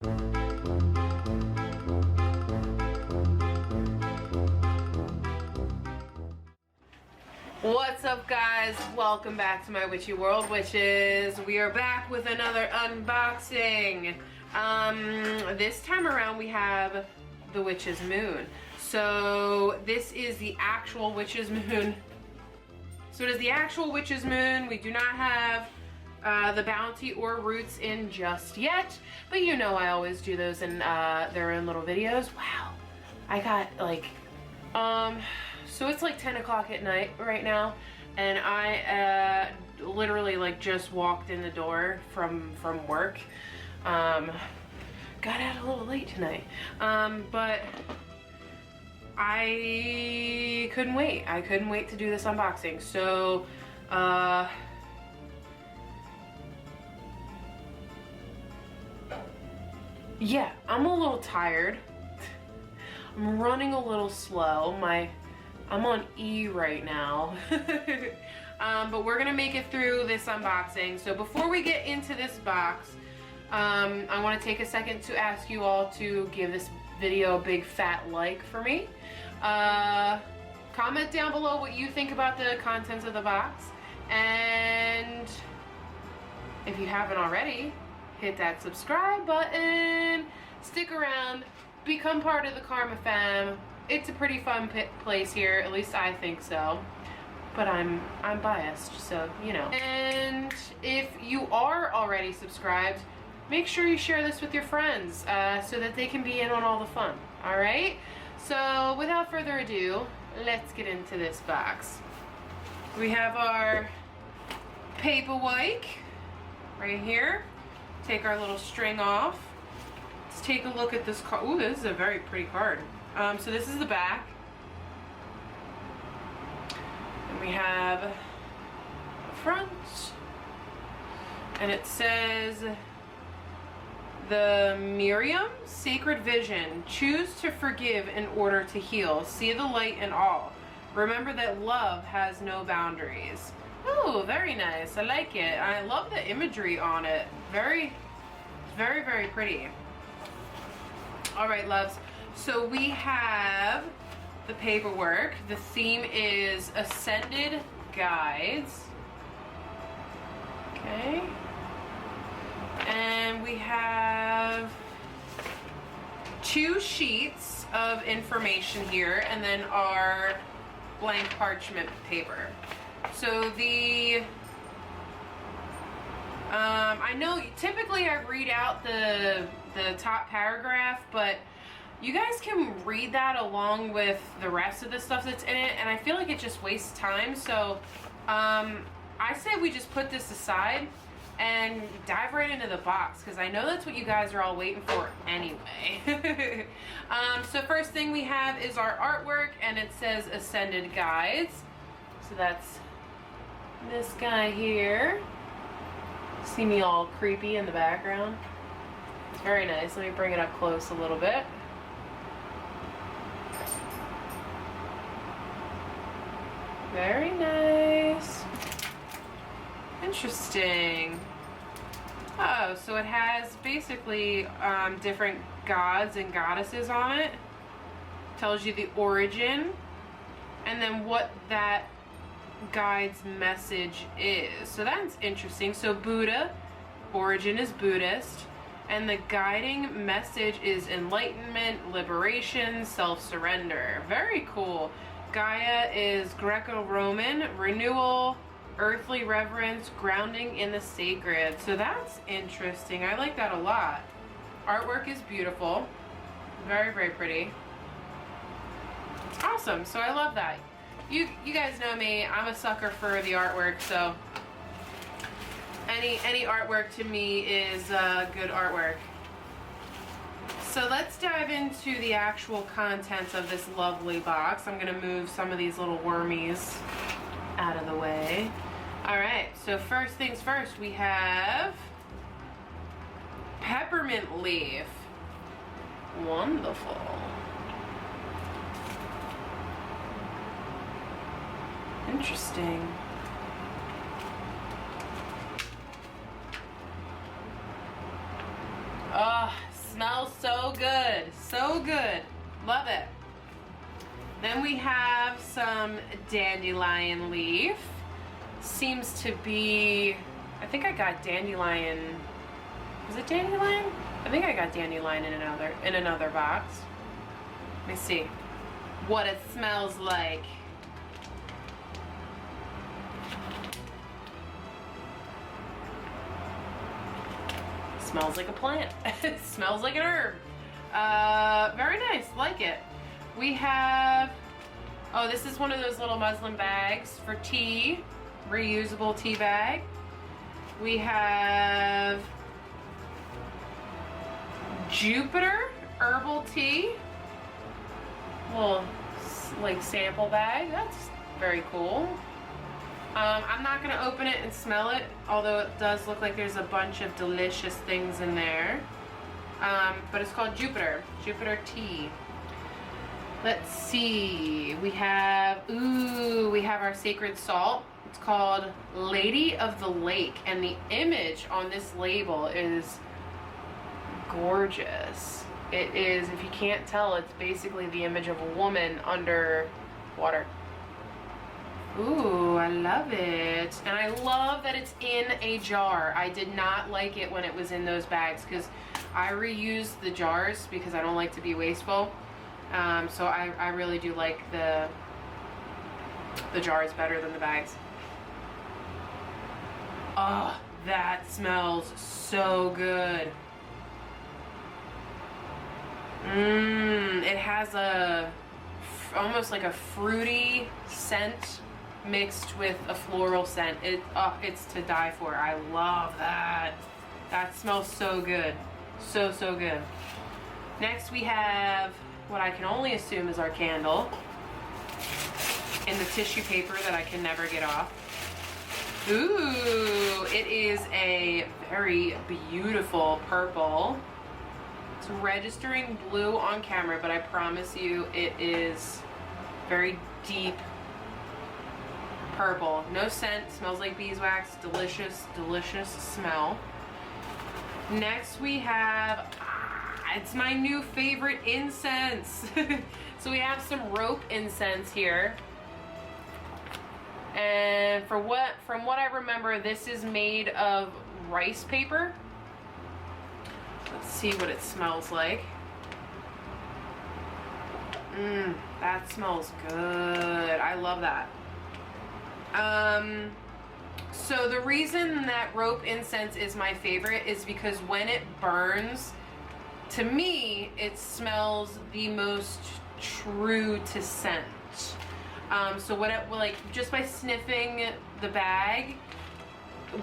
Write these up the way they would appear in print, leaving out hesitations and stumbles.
What's up, guys? Welcome back to my witchy world, witches. We are back with another unboxing. This time around we have the Witch's Moon. So this is the actual Witch's Moon. So it is the actual Witch's Moon. We do not have the Bounty or Roots in just yet, but you know I always do those in their own little videos. Wow, I got like so it's like 10 o'clock at night right now, and I literally like just walked in the door from work. Got out a little late tonight, but I couldn't wait. I couldn't wait to do this unboxing. So yeah, I'm a little tired. I'm running a little slow. I'm on E right now. But we're gonna make it through this unboxing. So before we get into this box, I wanna take a second to ask you all to give this video a big fat like for me. Comment down below what you think about the contents of the box. And if you haven't already, hit that subscribe button, stick around, become part of the Karma fam. It's a pretty fun place here, at least I think so. But I'm biased, so you know. And if you are already subscribed, make sure you share this with your friends so that they can be in on all the fun. All right? So without further ado, let's get into this box. We have our paperweight right here. Take our little string off. Let's take a look at this card. Ooh, this is a very pretty card. So this is the back. And we have the front. And it says, the Miriam Sacred Vision. Choose to forgive in order to heal. See the light in all. Remember that love has no boundaries. Oh, very nice. I like it. I love the imagery on it. Very, very pretty. All right, loves. So we have the paperwork. The theme is Ascended Guides. Okay. And we have 2 sheets of information here, and then our blank parchment paper. So I know typically I read out the top paragraph, but you guys can read that along with the rest of the stuff that's in it, and I feel like it just wastes time. So I say we just put this aside and dive right into the box, because I know that's what you guys are all waiting for anyway. So first thing we have is our artwork, and it says Ascended Guides. So that's this guy here. See me all creepy in the background? It's very nice. Let me bring it up close a little bit. Very nice. Interesting. Oh, so it has basically different gods and goddesses on it. Tells you the origin and then what that guide's message is. So that's interesting. So Buddha, origin is Buddhist, and the guiding message is enlightenment, liberation, self-surrender. Very cool. Gaia is Greco-Roman, renewal, earthly reverence, grounding in the sacred. So that's interesting. I like that a lot. Artwork is beautiful. Very pretty. Awesome. So I love that. You guys know me. I'm a sucker for the artwork, so any artwork to me is good artwork. So let's dive into the actual contents of this lovely box. I'm gonna move some of these little wormies out of the way. All right, so first things first, we have peppermint leaf. Wonderful. Interesting. smells so good. So good. Love it. Then we have some dandelion leaf. Seems to be, I think I got dandelion. Was it dandelion? I think I got dandelion in another box. Let me see what it smells like. Smells like a plant. It smells like an herb. Very nice, like it. We have, oh, this is one of those little muslin bags for tea, reusable tea bag. We have Jupiter herbal tea, little like sample bag. That's very cool. I'm not gonna open it and smell it, although it does look like there's a bunch of delicious things in there. But it's called Jupiter tea. Let's see, we have our sacred salt. It's called Lady of the Lake, and the image on this label is gorgeous. It is, if you can't tell, it's basically the image of a woman under water. Ooh, I love it. And I love that it's in a jar. I did not like it when it was in those bags because I reuse the jars because I don't like to be wasteful. So I really do like the jars better than the bags. Oh, that smells so good. It has almost like a fruity scent mixed with a floral scent. It's to die for. I love that. That smells so good. So good. Next we have what I can only assume is our candle in the tissue paper that I can never get off. Ooh, it is a very beautiful purple. It's registering blue on camera, but I promise you it is very deep purple. No scent, smells like beeswax. Delicious, delicious smell. Next we have, it's my new favorite incense. So we have some rope incense here. And from what I remember, this is made of rice paper. Let's see what it smells like. That smells good. I love that. So the reason that rope incense is my favorite is because when it burns, to me, it smells the most true to scent. So what it, like, just by sniffing the bag,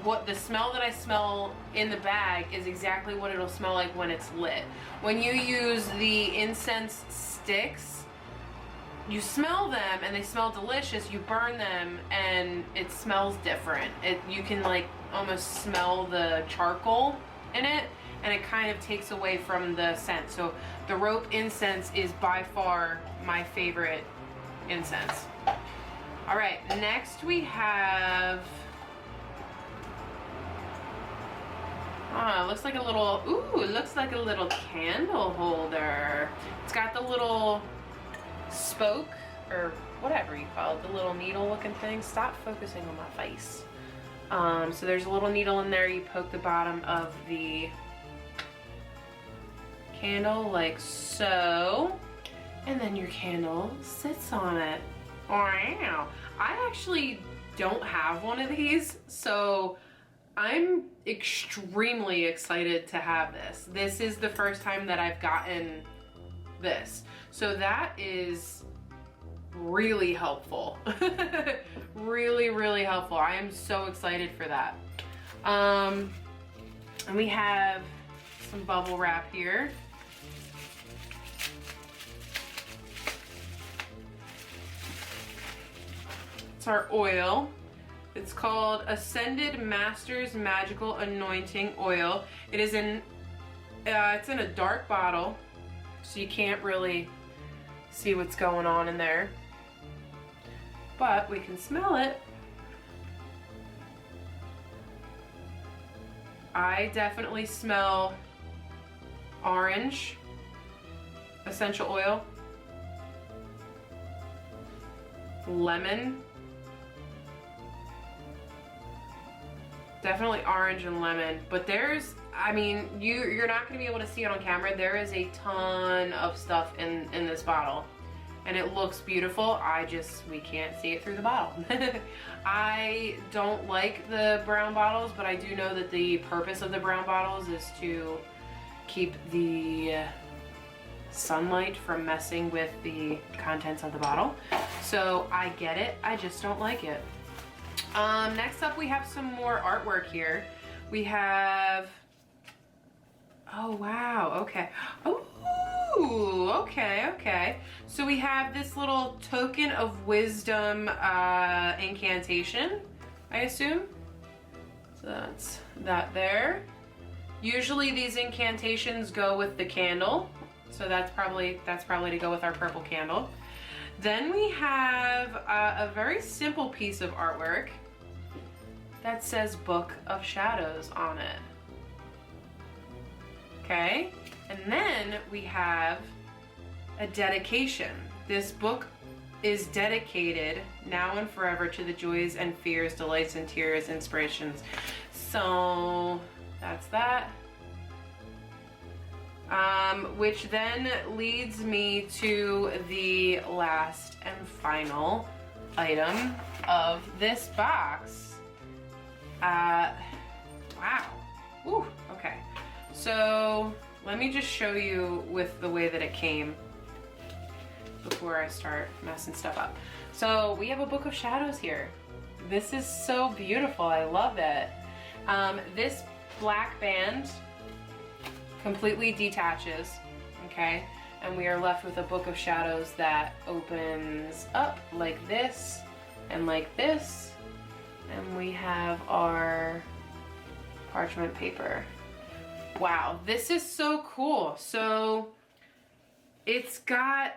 what the smell that I smell in the bag is exactly what it'll smell like when it's lit. When you use the incense sticks, you smell them and they smell delicious. You burn them and it smells different. You can like almost smell the charcoal in it, and it kind of takes away from the scent. So the rope incense is by far my favorite incense. All right, next we have, it looks like a little, it looks like a little candle holder. It's got the little spoke, or whatever you call it, the little needle looking thing. Stop focusing on my face. So there's a little needle in there. You poke the bottom of the candle like so, and then your candle sits on it. Wow. I actually don't have one of these, so I'm extremely excited to have this. This is the first time that I've gotten this. So that is really helpful. Really, really helpful. I am so excited for that. And we have some bubble wrap here. It's our oil. It's called Ascended Masters Magical Anointing Oil. It is it's in a dark bottle, so you can't really see what's going on in there, but we can smell it. I definitely smell orange essential oil, lemon, definitely orange and lemon, but there's, I mean, you're not going to be able to see it on camera. There is a ton of stuff in this bottle, and it looks beautiful. We can't see it through the bottle. I don't like the brown bottles, but I do know that the purpose of the brown bottles is to keep the sunlight from messing with the contents of the bottle. So I get it, I just don't like it. Next up we have some more artwork here. We have, oh wow, okay. Ooh, okay. So we have this little token of wisdom incantation, I assume. So that's that there. Usually these incantations go with the candle. So that's probably to go with our purple candle. Then we have a very simple piece of artwork that says Book of Shadows on it. Okay, and then we have a dedication. This book is dedicated now and forever to the joys and fears, delights and tears, inspirations. So that's that. Which then leads me to the last and final item of this box. Wow. Ooh, okay. So let me just show you with the way that it came before I start messing stuff up. So we have a Book of Shadows here. This is so beautiful. I love it. This black band completely detaches, okay? And we are left with a Book of Shadows that opens up like this and like this. And we have our parchment paper. Wow, this is so cool. So it's got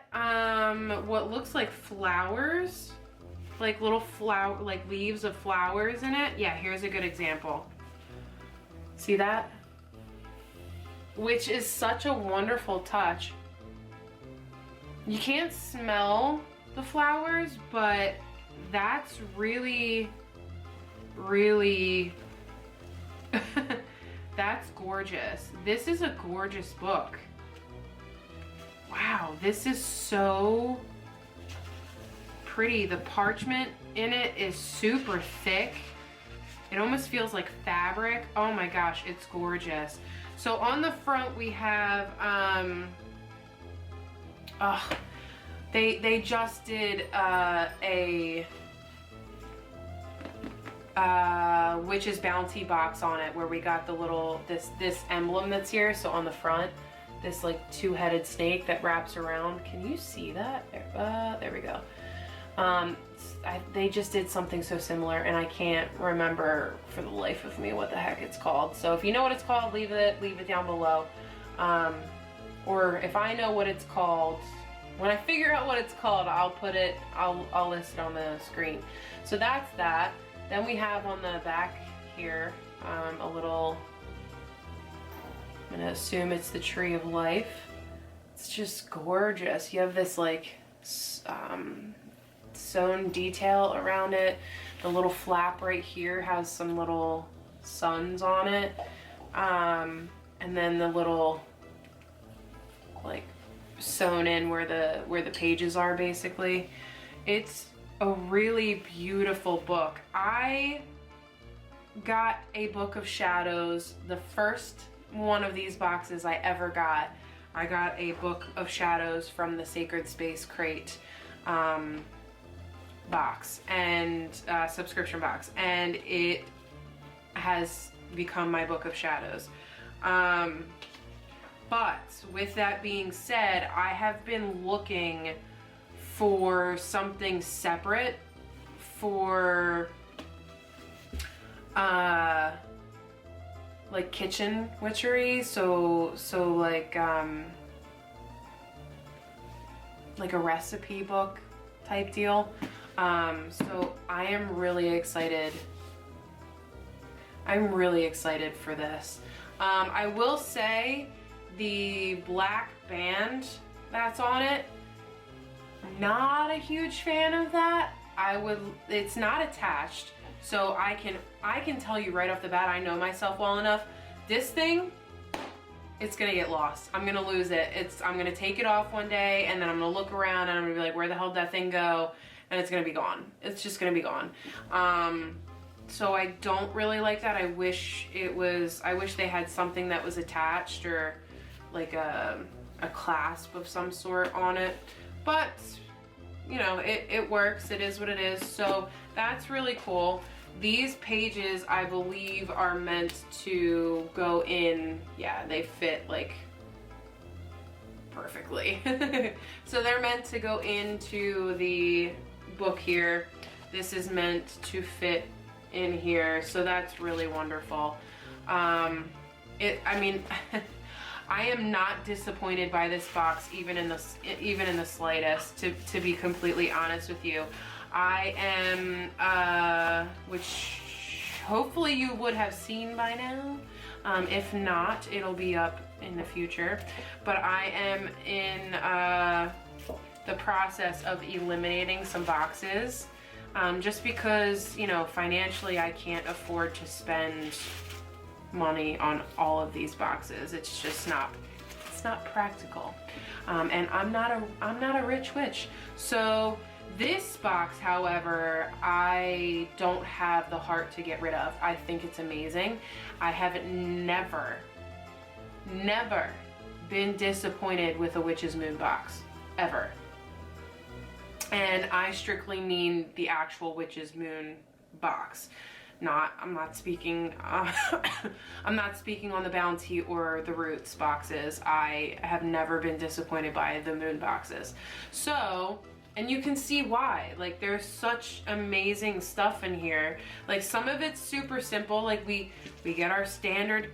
what looks like flowers, like little flower, like leaves of flowers in it. Yeah, here's a good example. See that? Which is such a wonderful touch. You can't smell the flowers, but that's really, really, that's gorgeous. This is a gorgeous book. Wow, this is so pretty. The parchment in it is super thick. It almost feels like fabric. Oh my gosh, it's gorgeous. So on the front we have, they just did a Witch's Bounty box on it, where we got the little, this emblem that's here. So on the front, this like two-headed snake that wraps around. Can you see that? There we go. They just did something so similar, and I can't remember for the life of me what the heck it's called. So if you know what it's called, leave it down below. Or if I know what it's called, when I figure out what it's called, I'll list it on the screen. So that's that. Then we have on the back here a little, I'm gonna assume it's the Tree of Life. It's just gorgeous. You have this like sewn detail around it. The little flap right here has some little suns on it. And then the little like sewn in where the pages are, basically. It's a really beautiful book. I got a Book of Shadows, the first one of these boxes I ever got. I got a Book of Shadows from the Sacred Space Crate box and subscription box, and it has become my Book of Shadows. But with that being said, I have been looking for something separate for like kitchen witchery, so like a recipe book type deal. So I am really excited. I'm really excited for this. I will say the black band that's on it, not a huge fan of that. It's not attached, so I can tell you right off the bat, I know myself well enough, this thing, it's gonna get lost. I'm gonna lose it. I'm gonna take it off one day, and then I'm gonna look around and I'm gonna be like, where the hell did that thing go? And it's gonna be gone. It's just gonna be gone. So I don't really like that. I wish they had something that was attached, or like a clasp of some sort on it. But, you know, it works. It is what it is. So that's really cool. These pages, I believe, are meant to go in, yeah, they fit like perfectly. So they're meant to go into the book here. This is meant to fit in here, so that's really wonderful. I mean, I am not disappointed by this box, even in the slightest, to be completely honest with you. I am, which hopefully you would have seen by now. If not, it'll be up in the future. But I am in the process of eliminating some boxes, just because, you know, financially I can't afford to spend money on all of these boxes. It's just not, it's not practical. And I'm not a rich witch. So this box, however, I don't have the heart to get rid of. I think it's amazing. I have never been disappointed with a Witch's Moon box, ever. And I strictly mean the actual Witch's Moon box. I'm not speaking I'm not speaking on the Bounty or the Roots boxes. I have never been disappointed by the Moon boxes. So, and you can see why. Like, there's such amazing stuff in here. Like, some of it's super simple. Like, we get our standard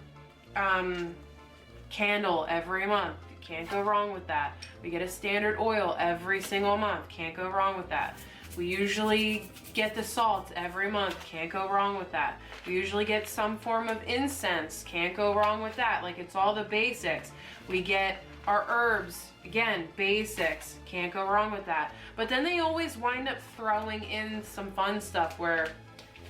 candle every month. Can't go wrong with that. We get a standard oil every single month. Can't go wrong with that. We usually get the salt every month. Can't go wrong with that. We usually get some form of incense. Can't go wrong with that. Like, it's all the basics. We get our herbs. Again, basics. Can't go wrong with that. But then they always wind up throwing in some fun stuff where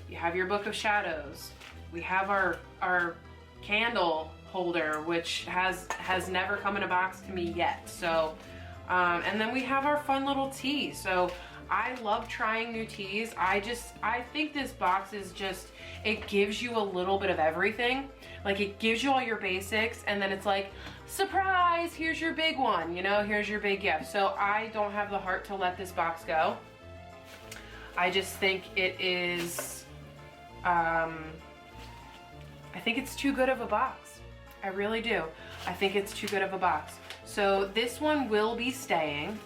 you have your Book of Shadows. We have our candle holder, which has never come in a box to me yet. So, and then we have our fun little tea. So I love trying new teas. I think this box is just, it gives you a little bit of everything. Like, it gives you all your basics, and then it's like, surprise, here's your big one, you know, here's your big gift. So I don't have the heart to let this box go. I just think it is, I think it's too good of a box. I really do. I think it's too good of a box. So this one will be staying.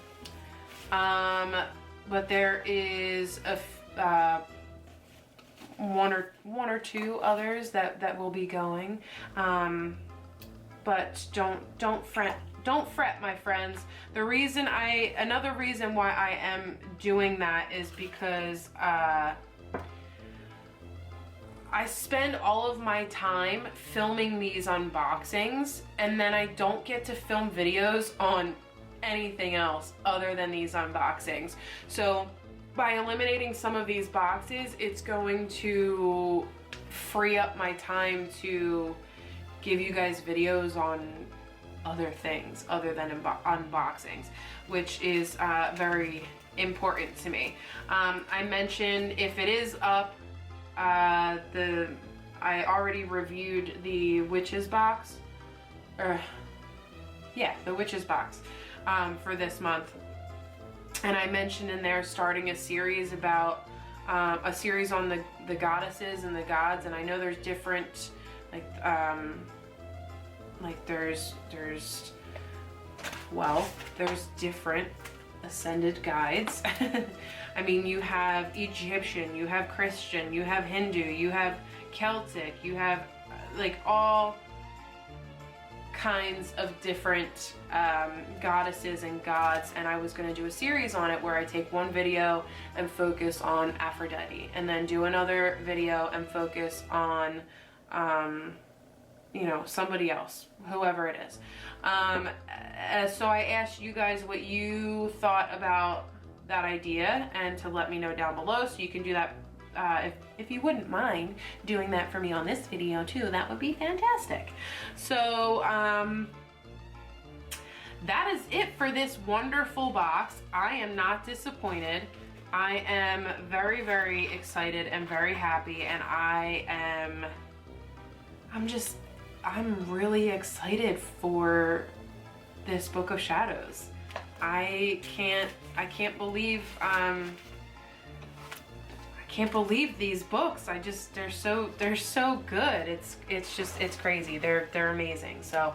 But there is one or two others that will be going. But don't fret, my friends. Another reason why I am doing that is because I spend all of my time filming these unboxings, and then I don't get to film videos on anything else other than these unboxings. So by eliminating some of these boxes, it's going to free up my time to give you guys videos on other things other than unboxings, which is very important to me. I mentioned, if it is up, I already reviewed the Witches box, the Witches box for this month, and I mentioned in there starting a series about a series on the goddesses and the gods. And I know there's different, there's different ascended guides. I mean, you have Egyptian, you have Christian, you have Hindu, you have Celtic, you have like all kinds of different goddesses and gods. And I was going to do a series on it where I take one video and focus on Aphrodite, and then do another video and focus on you know, somebody else, whoever it is. So I asked you guys what you thought about that idea, and to let me know down below, so you can do that. If you wouldn't mind doing that for me on this video too, that would be fantastic. So that is it for this wonderful box. I am not disappointed. I am very, very excited and very happy, and I'm really excited for this Book of Shadows. I can't believe these books. They're so good. It's crazy. They're amazing. So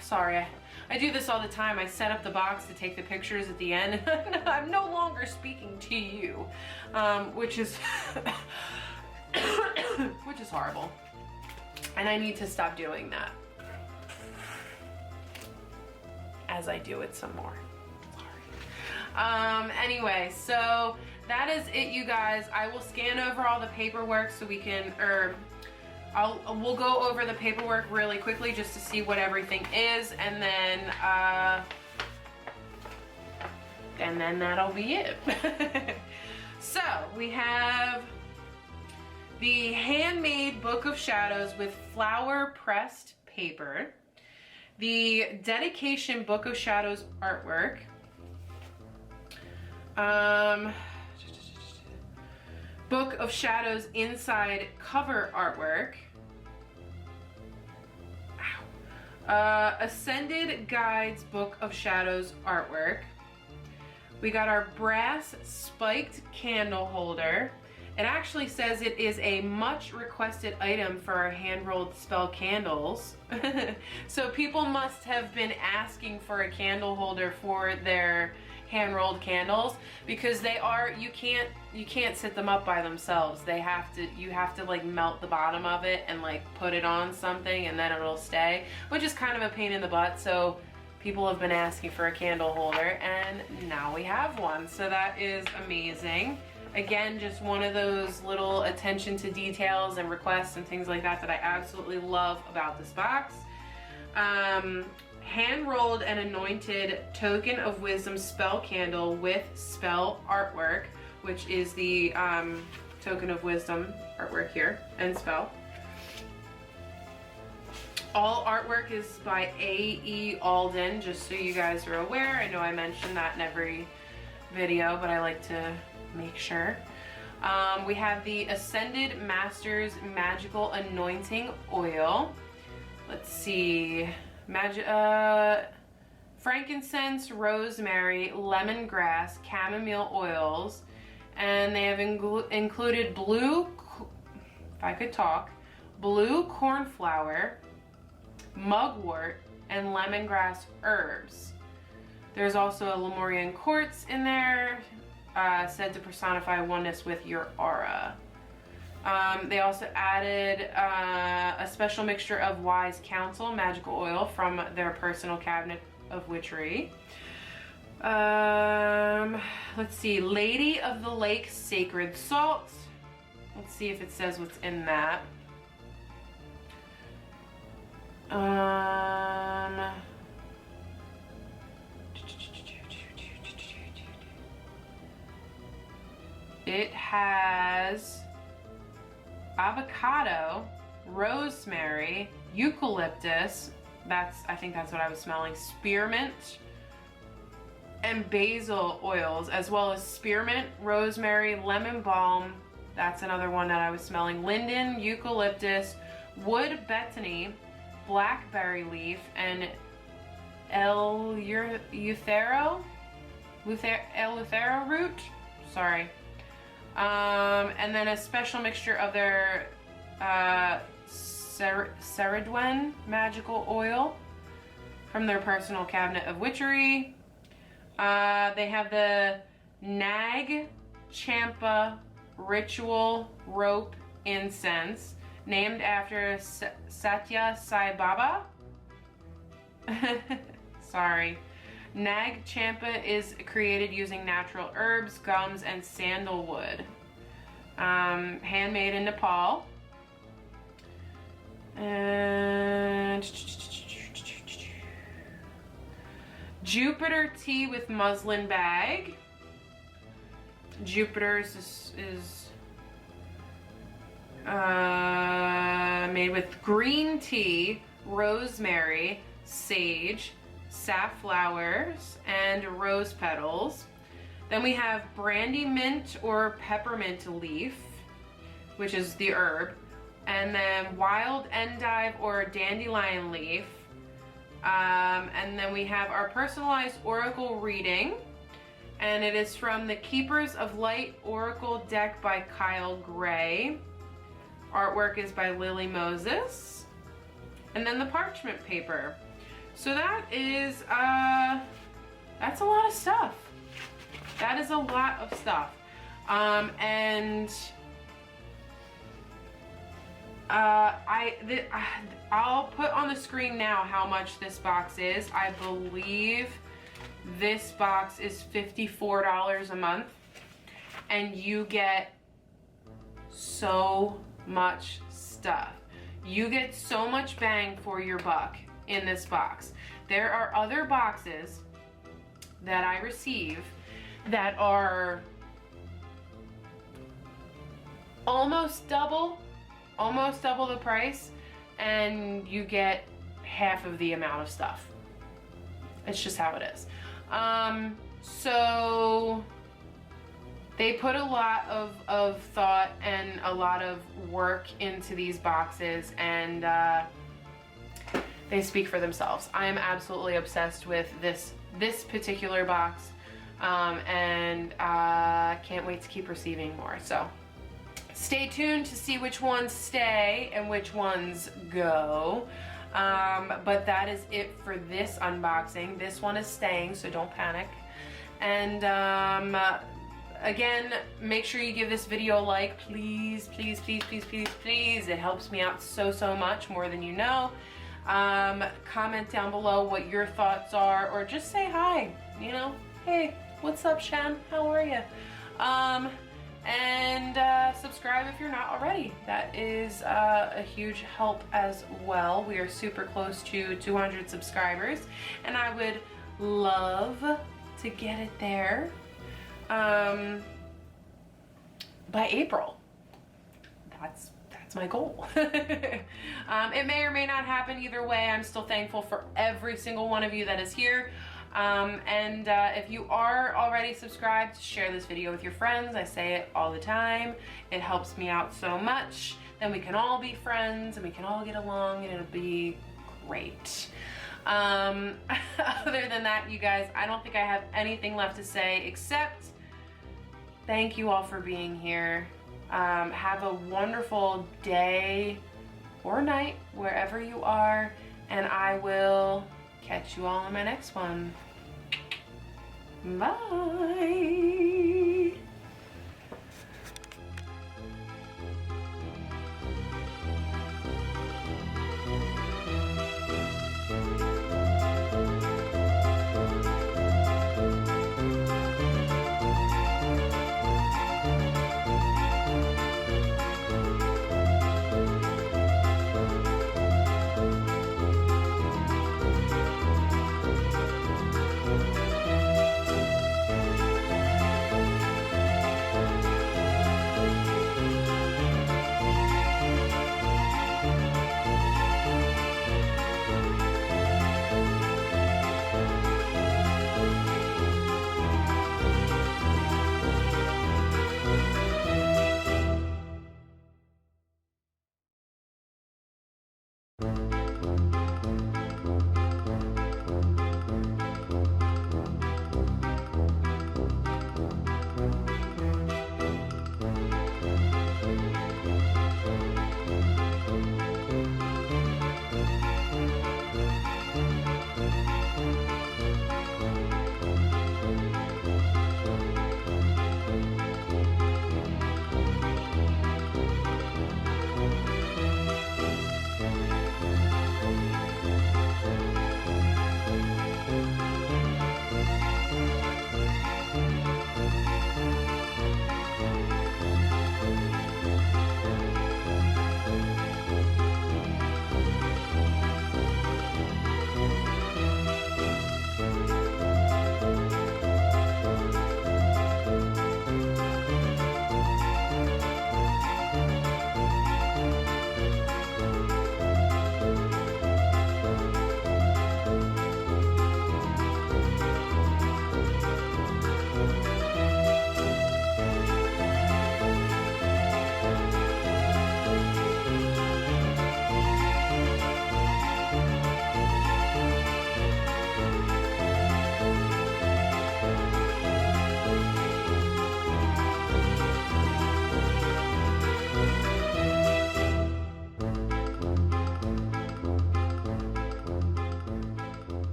sorry, I do this all the time. I set up the box to take the pictures at the end. I'm no longer speaking to you, which is which is horrible, and I need to stop doing that as I do it some more. Sorry. Anyway, so that is it, you guys. I will scan over all the paperwork so we can, we'll go over the paperwork really quickly just to see what everything is, and then that'll be it. So we have the handmade Book of Shadows with flower pressed paper, the dedication Book of Shadows artwork, Book of Shadows inside cover artwork, Ascended Guides Book of Shadows artwork. We got our brass spiked candle holder. It actually says it is a much requested item for our hand-rolled spell candles. So people must have been asking for a candle holder for their hand-rolled candles, because they are, you can't sit them up by themselves. You have to like melt the bottom of it and like put it on something, and then it'll stay, which is kind of a pain in the butt. So people have been asking for a candle holder, and now we have one. So that is amazing. Again, just one of those little attention to details and requests and things like that that I absolutely love about this box. Hand-rolled and anointed Token of Wisdom spell candle with spell artwork, which is the Token of Wisdom artwork here, and spell. All artwork is by A.E. Alden, just so you guys are aware. I know I mentioned that in every video, but I like to make sure. We have the Ascended Masters Magical Anointing Oil. Let's see. Frankincense, rosemary, lemongrass, chamomile oils, and they have included blue, if I could talk, blue cornflower, mugwort, and lemongrass herbs. There's also a Lemurian quartz in there, said to personify oneness with your aura. They also added a special mixture of Wise Counsel magical oil from their personal cabinet of witchery. Let's see, Lady of the Lake Sacred Salt. Let's see if it says what's in that. It has avocado, rosemary, eucalyptus, I think that's what I was smelling, spearmint, and basil oils, as well as spearmint, rosemary, lemon balm, that's another one that I was smelling, linden, eucalyptus, wood betony, blackberry leaf, and eleuthero root, sorry. And then a special mixture of their Ceridwen magical oil from their personal cabinet of witchery. They have the Nag Champa ritual rope incense, named after Satya Sai Baba. Sorry. Nag Champa is created using natural herbs, gums, and sandalwood. Handmade in Nepal. And Jupiter tea with muslin bag. Jupiter's is made with green tea, rosemary, sage, safflowers, and rose petals. Then we have brandy mint or peppermint leaf, which is the herb, and then wild endive or dandelion leaf. And then we have our personalized oracle reading, and it is from the Keepers of Light Oracle deck by Kyle Gray. Artwork is by Lily Moses. And then the parchment paper. So that is, that's a lot of stuff. That is a lot of stuff. And I'll put on the screen now how much this box is. I believe this box is $54 a month, and you get so much stuff. You get so much bang for your buck in this box. There are other boxes that I receive that are almost double the price, and you get half of the amount of stuff. It's just how it is. So they put a lot of thought and a lot of work into these boxes, and they speak for themselves. I am absolutely obsessed with this particular box, and can't wait to keep receiving more. So stay tuned to see which ones stay and which ones go. But that is it for this unboxing. This one is staying, so don't panic. And again, make sure you give this video a like, please, please, please, please, please, please. It helps me out so much, more than you know. Comment down below what your thoughts are, or just say hi, you know, hey, what's up, Shan? How are you? And subscribe if you're not already. That is a huge help as well. We are super close to 200 subscribers, and I would love to get it there by April. That's my goal. It may or may not happen. Either way, I'm still thankful for every single one of you that is here. And if you are already subscribed, share this video with your friends. I say it all the time. It helps me out so much. Then we can all be friends and we can all get along, and it'll be great. Other than that, you guys, I don't think I have anything left to say except thank you all for being here. Have a wonderful day or night wherever you are, and I will catch you all in my next one. Bye.